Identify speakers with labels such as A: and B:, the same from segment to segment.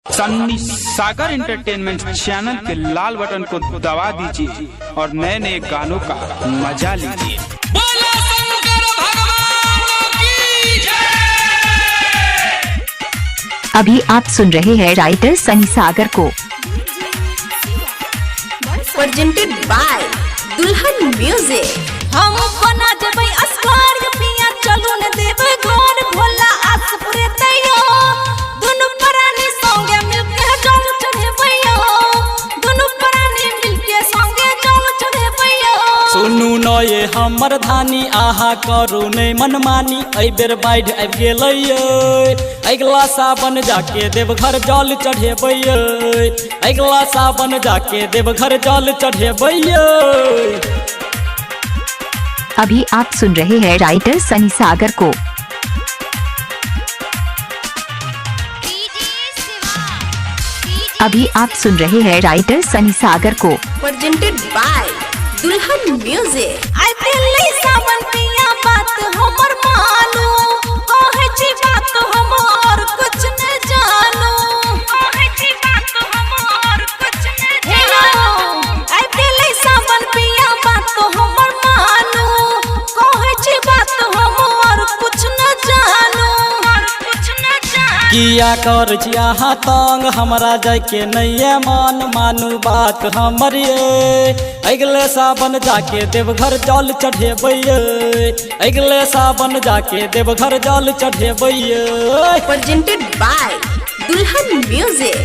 A: सन्नी सागर entertainment channel के लाल button को दबा दीजिए और नए नए गानों का मजा लीजिए।
B: अभी आप सुन रहे हैं राइटर सनी सागर को।
C: प्रेजेंटेड बाय दुल्हन म्यूजिक। हम बना देबै अस्कार पिया चलू न देबै घर भोला आस पूरे तैयो दोनों प्राणी संगे मिलके जल चढ़ेबैयो दोनों प्राणी मिलके संगे जल चढ़ेबैयो।
D: सुनू न ये हमर धानी आहा करू नहीं मनमानी ऐ बेर बाढ़ आबि गेलै अगला सावन जाके देवघर जल चढ़ेबै अगला सावन जाके देवघर जल चढ़ेबै।
B: अभी आप सुन रहे हैं राइटर सनी सागर को। अभी आप सुन रहे हैं राइटर सनी सागर को।
C: प्रेजेंटेड बाय दुल्हन म्यूजिक। आई दिल्ली सावन पिया बात हमर मानो कहे छी बात हम और कुछ न जानो कहे छी बात हम और कुछ न जानो। आई दिल्ली सावन पिया बात हमर मानो कहे छी बात हम और कुछ न जानो और कुछ न जानो।
D: किया कर छिया तंग हमरा जाके नहीं मान मानू बात हमर अगले सावन जाके देवघर जल चढ़ेबै अगले सावन जाके देवघर जल चढ़ेबै।
C: प्रेजेंटेड बाय दुल्हन म्यूजिक।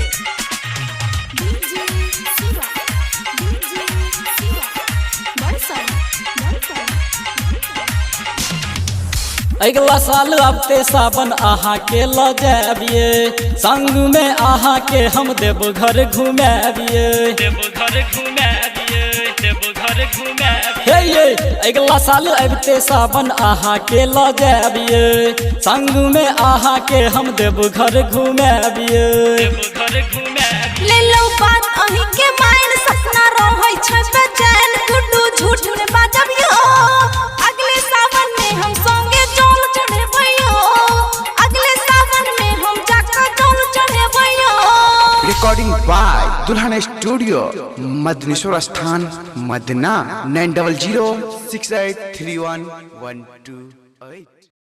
D: अगला साल आबते सावन आहा के ल जाबिए संग में आहा के हम देवघर घुमाबिए देवघर घुमाबिए देवघर घुमाबिए। हे अगला साल आबते सावन आहा के ल जाबिए संग में आहा के हम देवघर घुमाबिए देवघर घुमाबिए।
C: ले लो बात अही के माइन सपना रहै छै बेचैन गुड्डू झूठ में बाजबियो अगले सावन में हम संगे जल चढ़ेबैयो अगले सावन में हम जाके जल चढ़ेबैयो।
E: रिकॉर्डिंग बाय दुल्हन स्टूडियो मदनेश्वर स्थान मदना 9006831112।